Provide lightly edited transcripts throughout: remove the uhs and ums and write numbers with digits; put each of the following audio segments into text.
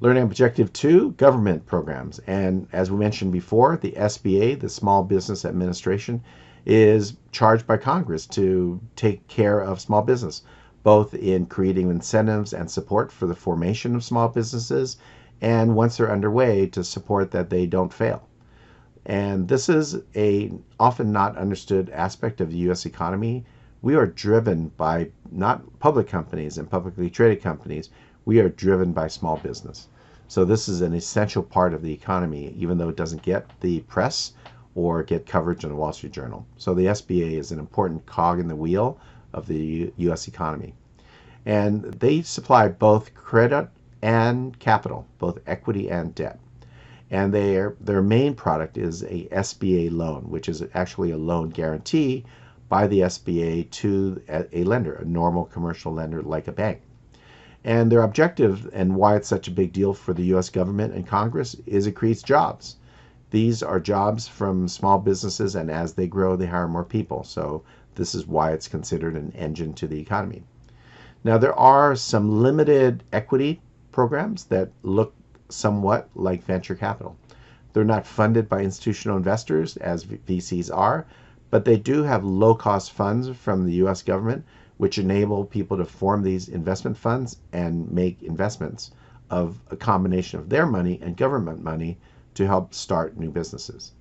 Learning Objective 2, government programs. And as we mentioned before, the SBA, the Small Business Administration, is charged by Congress to take care of small business, both in creating incentives and support for the formation of small businesses, and once they're underway, to support that they don't fail. And this is a often not understood aspect of the U.S. economy. We are driven by not public companies and publicly traded companies. We are driven by small business. So this is an essential part of the economy, even though it doesn't get the press or get coverage in the Wall Street Journal. So the SBA is an important cog in the wheel of the U.S. economy. And they supply both credit and capital, both equity and debt. And their main product is a SBA loan, which is actually a loan guarantee by the SBA to a lender, a normal commercial lender like a bank. And their objective and why it's such a big deal for the U.S. government and Congress is it creates jobs. These are jobs from small businesses, and as they grow, they hire more people. So this is why it's considered an engine to the economy. Now, there are some limited equity programs that look somewhat like venture capital. They're not funded by institutional investors as VCs are, but they do have low-cost funds from the U.S. government, which enable people to form these investment funds and make investments of a combination of their money and government money to help start new businesses.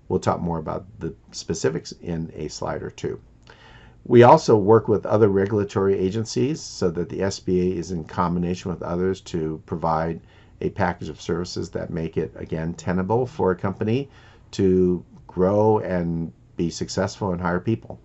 We'll talk more about the specifics in a slide or two. We also work with other regulatory agencies so that the SBA is in combination with others to provide a package of services that make it, again, tenable for a company to grow and be successful and hire people.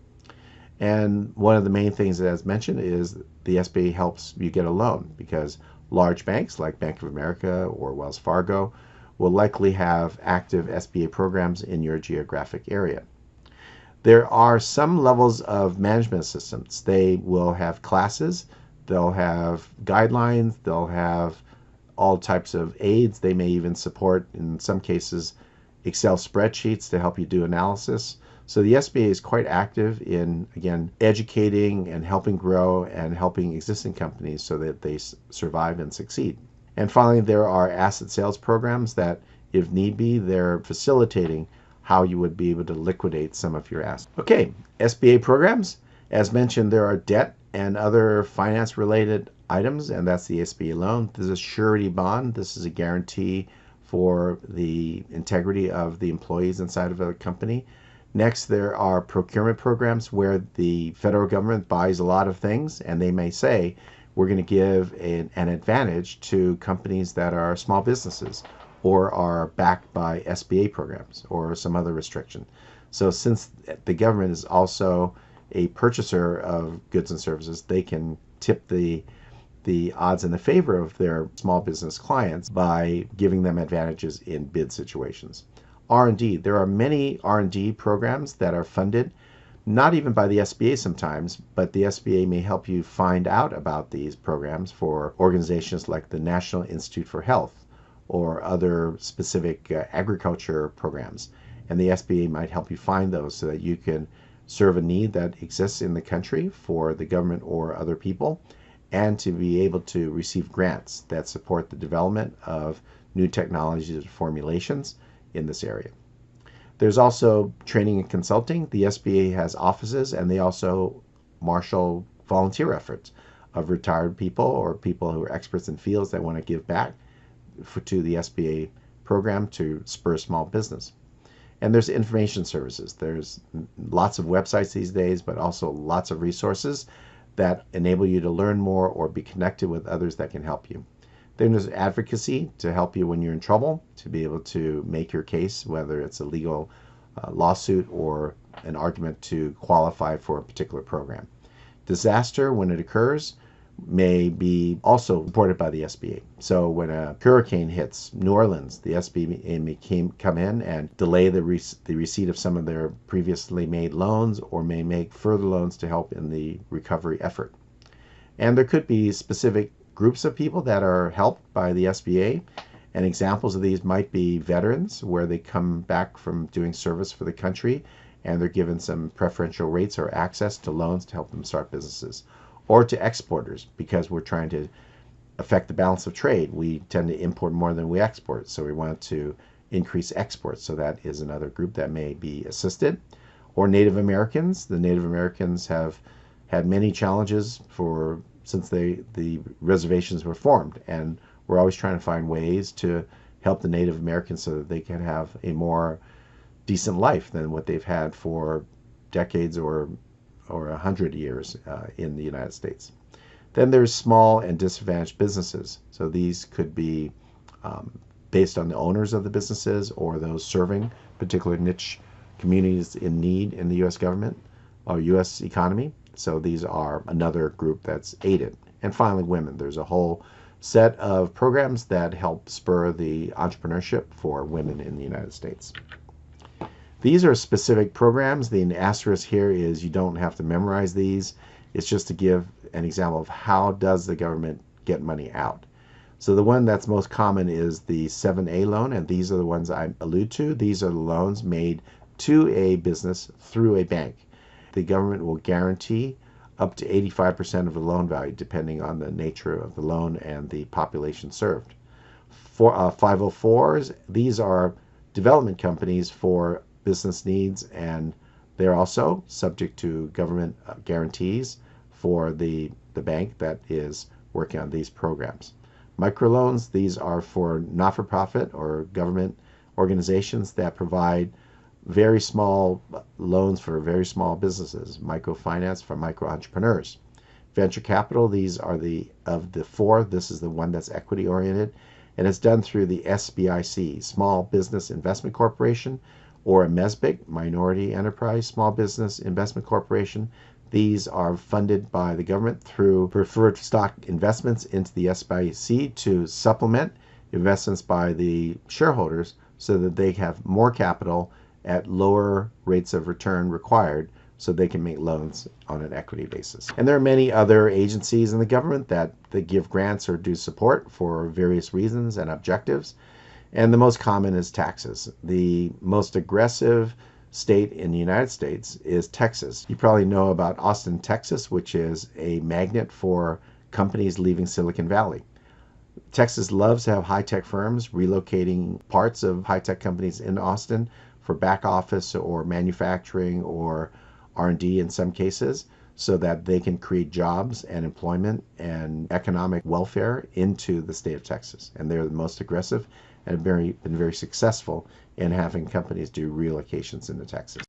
And one of the main things, as mentioned, is the SBA helps you get a loan, because large banks like Bank of America or Wells Fargo will likely have active SBA programs in your geographic area. There are some levels of management assistance. They will have classes, they'll have guidelines, they'll have all types of aids. They may even support, in some cases, Excel spreadsheets to help you do analysis. So the SBA is quite active in, again, educating and helping grow and helping existing companies so that they survive and succeed. And finally, there are asset sales programs that, if need be, they're facilitating how you would be able to liquidate some of your assets. Okay, SBA programs. As mentioned, there are debt and other finance-related items, and that's the SBA loan. This is a surety bond. This is a guarantee for the integrity of the employees inside of a company. Next, there are procurement programs where the federal government buys a lot of things, and they may say, we're going to give an advantage to companies that are small businesses or are backed by SBA programs or some other restriction. So since the government is also a purchaser of goods and services, they can tip the odds in the favor of their small business clients by giving them advantages in bid situations. R&D. There are many R&D programs that are funded, not even by the SBA sometimes, but the SBA may help you find out about these programs for organizations like the National Institute for Health or other specific agriculture programs. And the SBA might help you find those so that you can serve a need that exists in the country for the government or other people, and to be able to receive grants that support the development of new technologies and formulations in this area. There's also training and consulting. The SBA has offices, and they also marshal volunteer efforts of retired people or people who are experts in fields that want to give back to the SBA program to spur small business. And there's information services. There's lots of websites these days, but also lots of resources that enable you to learn more or be connected with others that can help you. Then there's advocacy to help you when you're in trouble, to be able to make your case, whether it's a legal lawsuit or an argument to qualify for a particular program. Disaster, when it occurs, may be also supported by the SBA. So when a hurricane hits New Orleans, the SBA may come in and delay the receipt of some of their previously made loans, or may make further loans to help in the recovery effort. And there could be specific groups of people that are helped by the SBA, and examples of these might be veterans, where they come back from doing service for the country and they're given some preferential rates or access to loans to help them start businesses, or to exporters, because we're trying to affect the balance of trade. We tend to import more than we export, so we want to increase exports. So that is another group that may be assisted. Or Native Americans. The Native Americans have had many challenges since the reservations were formed, and we're always trying to find ways to help the Native Americans so that they can have a more decent life than what they've had for decades or 100 years in the United States. Then there's small and disadvantaged businesses. So these could be based on the owners of the businesses or those serving particular niche communities in need in the U.S. government or U.S. economy. So these are another group that's aided. And finally, women. There's a whole set of programs that help spur the entrepreneurship for women in the United States. These are specific programs. The asterisk here is you don't have to memorize these. It's just to give an example of how does the government get money out. So the one that's most common is the 7A loan, and these are the ones I allude to. These are the loans made to a business through a bank. The government will guarantee up to 85% of the loan value, depending on the nature of the loan and the population served. For 504s, these are development companies for business needs, and they're also subject to government guarantees for the bank that is working on these programs. Microloans, these are for not-for-profit or government organizations that provide very small loans for very small businesses. Microfinance for micro entrepreneurs. Venture capital, these are of the four, this is the one that's equity oriented, and it's done through the SBIC, Small Business Investment Corporation, or a MESBIC, Minority Enterprise Small Business Investment Corporation. These are funded by the government through preferred stock investments into the SBIC to supplement investments by the shareholders so that they have more capital at lower rates of return required so they can make loans on an equity basis. And there are many other agencies in the government that give grants or do support for various reasons and objectives. And the most common is taxes. The most aggressive state in the United States is Texas. You probably know about Austin, Texas, which is a magnet for companies leaving Silicon Valley. Texas loves to have high-tech firms relocating parts of high-tech companies in Austin for back office or manufacturing or R&D in some cases, so that they can create jobs and employment and economic welfare into the state of Texas. And they're the most aggressive and have been very successful in having companies do relocations into Texas.